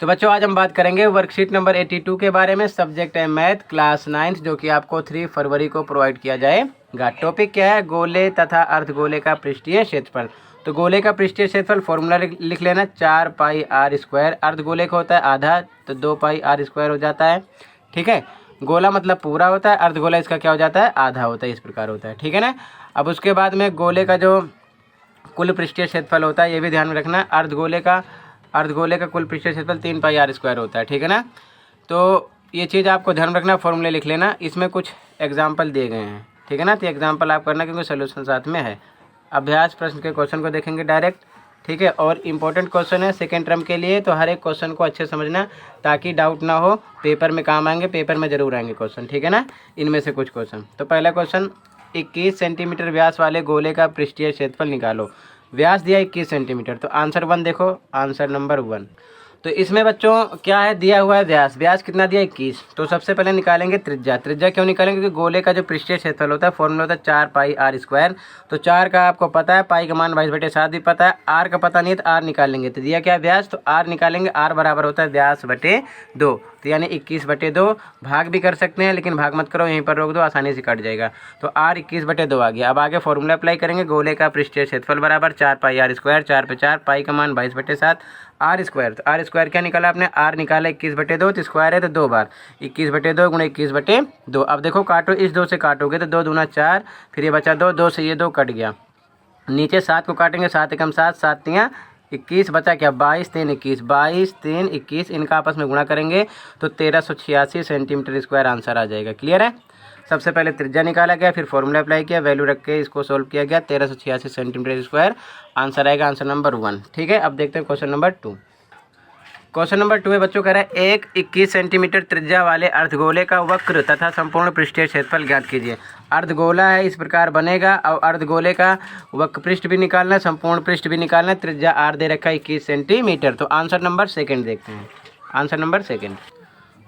तो बच्चों आज हम बात करेंगे वर्कशीट नंबर 82 के बारे में। सब्जेक्ट है मैथ, क्लास 9 जो कि आपको 3 फरवरी को प्रोवाइड किया जाएगा। टॉपिक क्या है? गोले तथा अर्धगोले का पृष्ठीय क्षेत्रफल। तो गोले का पृष्ठीय क्षेत्रफल फॉर्मूला लिख लेना, 4 पाई आर स्क्वायर। अर्धगोले का होता है आधा, तो 2 पाई आर स्क्वायर हो जाता है। ठीक है, गोला मतलब पूरा होता है, अर्धगोला इसका क्या हो जाता है? आधा होता है। इस प्रकार होता है, ठीक है ना। अब उसके बाद में गोले का जो कुल पृष्ठीय क्षेत्रफल होता है ये भी ध्यान में रखना। अर्धगोले का कुल पृष्ठीय क्षेत्रफल 3 पाई आर स्क्वायर होता है, ठीक है ना। तो ये चीज़ आपको ध्यान रखना, फॉर्मूले लिख लेना। इसमें कुछ एग्जाम्पल दिए गए हैं, ठीक है ना। तो एग्जाम्पल आप करना क्योंकि सोल्यूशन साथ में है। अभ्यास प्रश्न के क्वेश्चन को देखेंगे डायरेक्ट, ठीक है। और इम्पोर्टेंट क्वेश्चन है सेकेंड टर्म के लिए, तो हर एक क्वेश्चन को अच्छे समझना ताकि डाउट ना हो। पेपर में काम आएंगे, पेपर में जरूर आएंगे क्वेश्चन, ठीक है ना। इनमें से कुछ क्वेश्चन। तो पहला क्वेश्चन, 21 सेंटीमीटर व्यास वाले गोले का पृष्ठीय क्षेत्रफल निकालो। व्यास दिया 21 सेंटीमीटर, तो आंसर 1 देखो, आंसर नंबर 1। तो इसमें बच्चों क्या है दिया हुआ है? व्यास कितना दिया? 21। तो सबसे पहले निकालेंगे त्रिज्या। त्रिज्या क्यों निकालेंगे? क्योंकि गोले का जो पृष्ठीय क्षेत्रफल होता है फॉर्मूला होता है 4 पाई आर स्क्वायर। तो 4 का आपको पता है, पाई का मान 22/7 भी पता है, आर का पता नहीं है तो आर निकालेंगे। तो दिया क्या है? व्यास, तो आर निकालेंगे। आर बराबर होता है व्यास बटे 2, तो यानी 21/2। भाग भी कर सकते हैं लेकिन भाग मत करो, यहीं पर रोक दो, आसानी से कट जाएगा। तो आर 21/2 आ गया। अब आगे फॉर्मूला अप्लाई करेंगे। गोले का पृष्ठीय क्षेत्रफल बराबर 4 पाई आर स्क्वायर, 4 पे 4, पाई का मान 22/7, आर स्क्वायर। तो आर स्क्वायर क्या निकाला आपने? आर निकाला 21/2, तो स्क्वायर है तो 2 बार 21/2 गुणा 21/2। अब देखो काटो, इस 2 से काटोगे तो 2 दूना 4, फिर ये बचा 2, 2 से ये 2 कट गया। नीचे 7 को काटेंगे, 7 एकम 7, 7 तियाँ 21, बचा क्या? 22 3 21, 22 3 21, इनका आपस में गुणा करेंगे तो 1386 सेंटीमीटर स्क्वायर आंसर आ जाएगा। क्लियर है। सबसे पहले त्रिज्या निकाला गया, फिर फॉर्मूला अप्लाई किया, वैल्यू रख के इसको सोल्व किया गया, 1386 सेंटीमीटर स्क्वायर आंसर आएगा, आंसर नंबर 1। ठीक है, अब देखते हैं क्वेश्चन नंबर 2। क्वेश्चन नंबर 2 है बच्चों, कह रहा है एक 21 सेंटीमीटर त्रिज्या वाले अर्धगोले का वक्र तथा संपूर्ण पृष्ठीय क्षेत्रफल ज्ञात कीजिए। अर्धगोला है, इस प्रकार बनेगा। और अर्धगोले का वक्र पृष्ठ भी निकालना है, संपूर्ण पृष्ठ भी निकालना है। त्रिज्या आर दे रखा है 21 सेंटीमीटर। तो आंसर नंबर 2 देखते हैं, आंसर नंबर 2।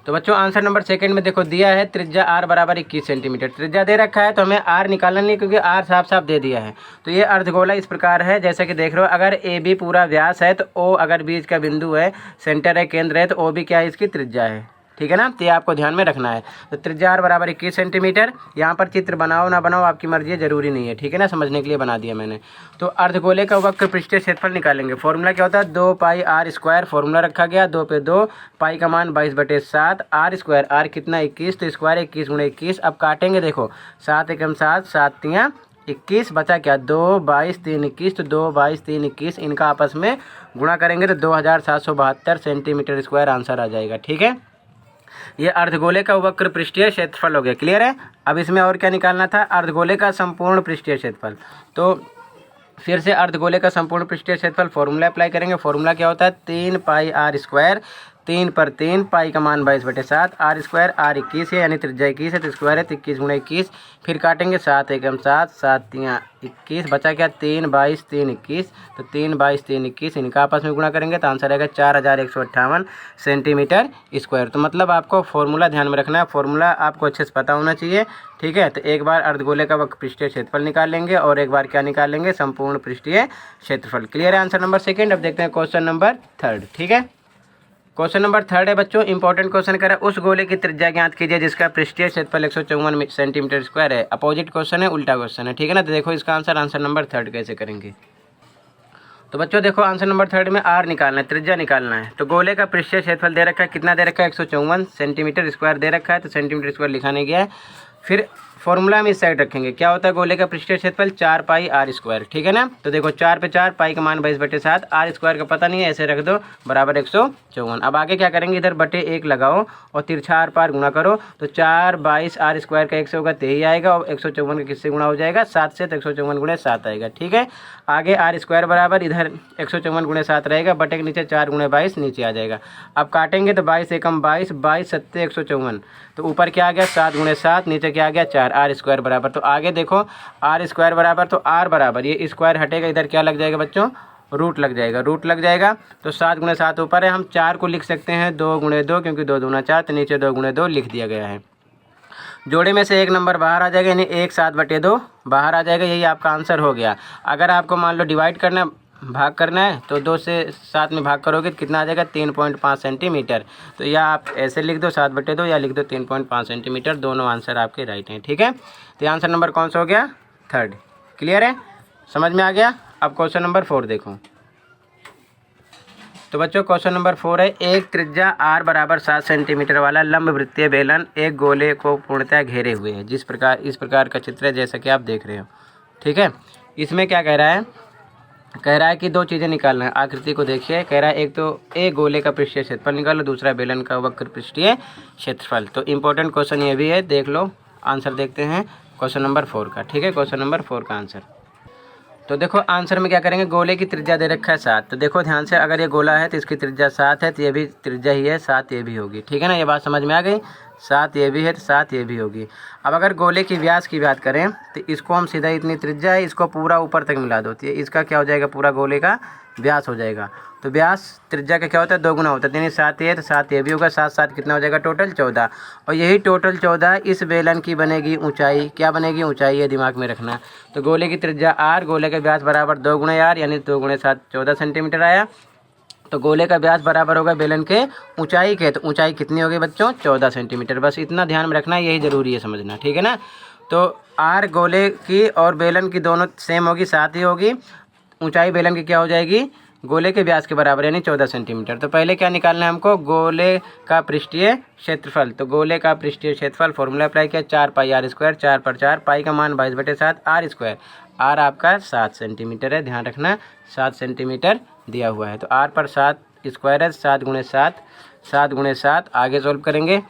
तो बच्चों आंसर नंबर 2 में देखो दिया है त्रिज्या आर बराबर 21 सेंटीमीटर। त्रिज्या दे रखा है तो हमें आर निकालना नहीं, क्योंकि आर साफ साफ दे दिया है। तो ये अर्धगोला इस प्रकार है, जैसे कि देख रहे हो, अगर ए बी पूरा व्यास है तो ओ अगर बीच का बिंदु है, सेंटर है, केंद्र है, तो ओ भी क्या है? इसकी त्रिज्या है, ठीक है ना। तो ये आपको ध्यान में रखना है। तो त्रिज्या आर बराबर 21 सेंटीमीटर। यहाँ पर चित्र बनाओ ना बनाओ आपकी मर्जी है, जरूरी नहीं है, ठीक है ना, समझने के लिए बना दिया मैंने। तो अर्धगोले का वक्र पृष्ठीय क्षेत्रफल निकालेंगे। फॉर्मूला क्या होता है? 2 पाई आर स्क्वायर, फॉर्मूला रखा गया, 2 पे 2, पाई का मान 22/7, आर स्क्वायर, आर कितना? 21, तो स्क्वायर 21 गुणा 21। अब काटेंगे, देखो 7 एकम 7, 7 तियाँ 21, बचा क्या? 2 22 3 21, तो 2 22 3 21, इनका आपस में गुणा करेंगे तो 2772 सेंटीमीटर स्क्वायर आंसर आ जाएगा। ठीक है, ये अर्धगोले का वक्र पृष्ठीय क्षेत्रफल हो गया। क्लियर है। अब इसमें और क्या निकालना था? अर्धगोले का संपूर्ण पृष्ठीय क्षेत्रफल। तो फिर से अर्धगोले का संपूर्ण पृष्ठीय क्षेत्रफल फॉर्मूला अप्लाई करेंगे। फॉर्मूला क्या होता है? 3 पाई आर स्क्वायर, 3 पर 3, पाई का मान 22/7, आर स्क्वायर, आर 21 है यानी त्रिज्या 21 है, तो स्क्वायर है, तो 21 गुणा 21। फिर काटेंगे, 7 एकम 7, 7 तियाँ 21, बचा क्या? 3 22 3 21, तो 3 22 3 21, इनका आपस में गुणा करेंगे तो आंसर आएगा 4158 सेंटीमीटर स्क्वायर। तो मतलब आपको फॉर्मूला ध्यान में रखना है, फॉर्मूला आपको अच्छे से पता होना चाहिए, ठीक है। तो एक बार अर्धगोले का वक्र पृष्ठीय क्षेत्रफल निकाल लेंगे और एक बार क्या निकाल लेंगे? संपूर्ण पृष्ठीय क्षेत्रफल। क्लियर है, आंसर नंबर 2। अब देखते हैं क्वेश्चन नंबर 3। ठीक है, क्वेश्चन नंबर 3 है बच्चों, इंपॉर्टेंट क्वेश्चन करा, उस गोले की त्रिज्या ज्ञात कीजिए जिसका पृष्ठीय क्षेत्रफल 154 सेंटीमीटर स्क्वायर है। अपोजिट क्वेश्चन है, उल्टा क्वेश्चन है, ठीक है ना। तो देखो इसका आंसर, आंसर नंबर 3 कैसे करेंगे। तो बच्चों देखो आंसर नंबर 3 में आर निकालना है, त्रिज्या निकालना है। तो गोले का पृष्ठीय क्षेत्रफल दे रखा है, कितना दे रखा है? 154 सेंटीमीटर स्क्वायर दे रखा है, तो सेंटीमीटर स्क्वायर लिखा नहीं गया है। फिर फॉर्मूला में इस साइड रखेंगे, क्या होता है गोले का पृष्ठीय क्षेत्रफल? 4 पाई आर स्क्वायर, ठीक है ना। तो देखो 4 पे 4, पाई का मान 22/7, आर स्क्वायर का पता नहीं है, ऐसे रख दो, बराबर 154। अब आगे क्या करेंगे? इधर बटे 1 लगाओ और तिरछा आर पार गुणा करो, तो 4 22 आर स्क्वायर का 1 से होगा, 23 आएगा, और 154 का किससे गुणा हो जाएगा? 7 से, तो 154 गुणे 7 आएगा। ठीक है, आगे आर स्क्वायर बराबर इधर 154 गुणे 7 रहेगा, बटे के नीचे 4 गुणे 22 नीचे आ जाएगा। अब काटेंगे तो 22 एकम 22, 22 सत्ते 154, तो ऊपर क्या आ गया? 7 गुणे 7, नीचे क्या आ गया? 4, आर स्क्वायर बराबर। तो आगे देखो आर स्क्वायर बराबर, तो आर बराबर, ये स्क्वायर हटेगा, इधर क्या लग जाएगा बच्चों? रूट लग जाएगा, रूट लग जाएगा। तो 7 गुणे 7 ऊपर है, हम 4 को लिख सकते हैं 2 गुणे 2, क्योंकि 2 दूना 4, तो नीचे 2 गुणे 2 लिख दिया गया है। जोड़े में से एक नंबर बाहर आ जाएगा, यानी 1 7/2 बाहर आ जाएगा, यही आपका आंसर हो गया। अगर आपको मान लो डिवाइड करना भाग करना है तो 2 से 7 में भाग करोगे तो कितना आ जाएगा 3.5 सेंटीमीटर। तो या आप ऐसे लिख दो 7/2 या लिख दो 3.5 सेंटीमीटर, दोनों आंसर आपके राइट हैं। ठीक है, तो आंसर नंबर कौन सा हो गया? 3rd। क्लियर है, समझ में आ गया? अब क्वेश्चन नंबर 4 देखो। तो बच्चों क्वेश्चन नंबर 4 है, एक त्रिज्या r बराबर 7 सेंटीमीटर वाला लंब वृत्तीय बेलन एक गोले को पूर्णतः घेरे हुए है। इस प्रकार का चित्र है जैसा कि आप देख रहे हो। ठीक है, इसमें क्या कह रहा है? कह रहा है कि 2 चीज़ें निकालना है। आकृति को देखिए, कह रहा है एक तो एक गोले का पृष्ठीय क्षेत्रफल निकालो, दूसरा बेलन का वक्र पृष्ठीय क्षेत्रफल। तो इम्पोर्टेंट क्वेश्चन ये भी है, देख लो। आंसर देखते हैं क्वेश्चन नंबर 4 का। ठीक है, क्वेश्चन नंबर 4 का आंसर। तो देखो आंसर में क्या करेंगे, गोले की त्रिज्या दे रखा है 7। तो देखो ध्यान से, अगर ये गोला है तो इसकी त्रिज्या 7 है, तो ये भी त्रिज्या ही है 7, ये भी होगी। ठीक है ना, ये बात समझ में आ गई? 7 ये भी है तो 7 ये भी होगी। अब अगर गोले की व्यास की बात करें तो इसको हम सीधा, इतनी त्रिज्या है, इसको पूरा ऊपर तक मिला दो, तो ये इसका क्या हो जाएगा? पूरा गोले का व्यास हो जाएगा। तो व्यास त्रिज्या का क्या होता है? 2 गुना होता है, यानी 7 ये तो 7 ये भी होगा। 7 7 कितना हो जाएगा? टोटल 14। और यही टोटल 14 इस बेलन की बनेगी ऊंचाई। क्या बनेगी? ऊंचाई, ये दिमाग में रखना। तो गोले की त्रिज्या r, गोले का व्यास बराबर 2 गुना r, यानी 2 गुणे 7 14 सेंटीमीटर आया। तो गोले का व्यास बराबर होगा बेलन के ऊंचाई के। तो ऊंचाई कितनी होगी बच्चों? 14 सेंटीमीटर। बस इतना ध्यान में रखना, यही ज़रूरी है समझना। ठीक है ना, तो r गोले की और बेलन की दोनों सेम होगी, 7 ही होगी। ऊंचाई बेलन की क्या हो जाएगी? गोले के व्यास के बराबर, यानी 14 सेंटीमीटर। तो पहले क्या निकालना है हमको? गोले का पृष्ठीय क्षेत्रफल। तो गोले का पृष्ठीय क्षेत्रफल फॉर्मूला अप्लाई किया, 4πr², 4 पर 4, पाई का मान 22/7 r²। r आपका 7 सेंटीमीटर है, ध्यान रखना 7 सेंटीमीटर दिया हुआ है। तो r पर 7² है, 7 गुणे 7, 7 गुणे 7। आगे सोल्व करेंगे,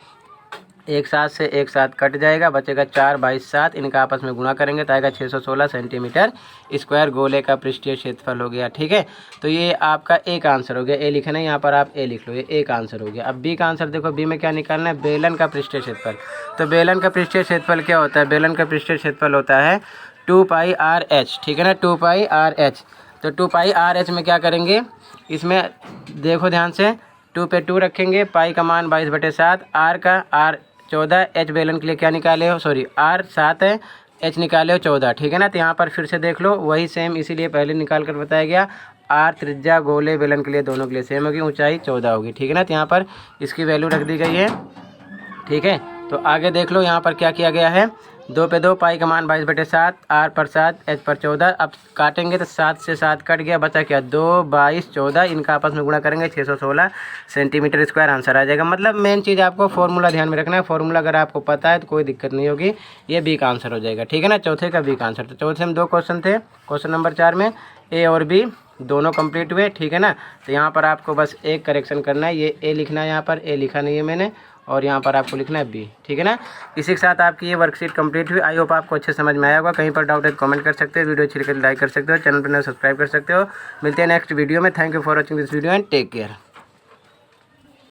1 7 से 1 7 कट जाएगा, बचेगा 4 22 7। इनका आपस में गुणा करेंगे तो आएगा 616 सेंटीमीटर स्क्वायर गोले का पृष्ठीय क्षेत्रफल हो गया। ठीक है, तो ये आपका एक आंसर हो गया। ए लिखना है यहाँ पर, आप ए लिख लो, ये एक आंसर हो गया। अब बी का आंसर देखो, बी में क्या निकालना है? बेलन का पृष्ठीय क्षेत्रफल। तो बेलन का पृष्ठीय क्षेत्रफल क्या होता है? बेलन का पृष्ठीय क्षेत्रफल होता है 2πrh। ठीक है ना, 2πrh। तो 2πrh में क्या करेंगे? इसमें देखो ध्यान से, 2 पे 2 रखेंगे, पाई का मान 22/7, r का r 14, h बेलन के लिए क्या निकाले हो? सॉरी, r 7 है, h निकाले हो 14। ठीक है ना, तो यहाँ पर फिर से देख लो, वही सेम, इसीलिए पहले निकाल कर बताया गया। r त्रिज्या गोले बेलन के लिए दोनों के लिए सेम होगी, ऊंचाई 14 होगी। ठीक है ना, तो यहाँ पर इसकी वैल्यू रख दी गई है। ठीक है, तो आगे देख लो, यहाँ पर क्या किया गया है? 2 पे 2, पाई का मान 22/7, r पर 7, h पर 14। अब काटेंगे तो 7 से 7 कट गया, बचा क्या? 2 22 14। इनका आपस में गुणा करेंगे 616 सेंटीमीटर स्क्वायर आंसर आ जाएगा। मतलब मेन चीज़ आपको फॉर्मूला ध्यान में रखना है। फॉर्मूला अगर आपको पता है तो कोई दिक्कत नहीं होगी, ये बी का आंसर हो जाएगा। ठीक है ना, चौथे का बी का आंसर। तो चौथे में 2 क्वेश्चन थे, क्वेश्चन नंबर 4 में ए और बी दोनों कंप्लीट हुए। ठीक है ना, तो यहाँ पर आपको बस एक करेक्शन करना है, ये ए लिखना है, यहाँ पर ए लिखा नहीं है मैंने, और यहाँ पर आपको लिखना है बी। ठीक है ना, इसी के साथ आपकी ये वर्कशीट कंप्लीट हुई। आई होप आपको अच्छे समझ में आया होगा। कहीं पर डाउट है तो कमेंट कर सकते हो, वीडियो अच्छी लगे तो लाइक कर सकते हो, चैनल पर नए सब्सक्राइब कर सकते हो। मिलते हैं नेक्स्ट वीडियो में। Thank you for watching this video and take care.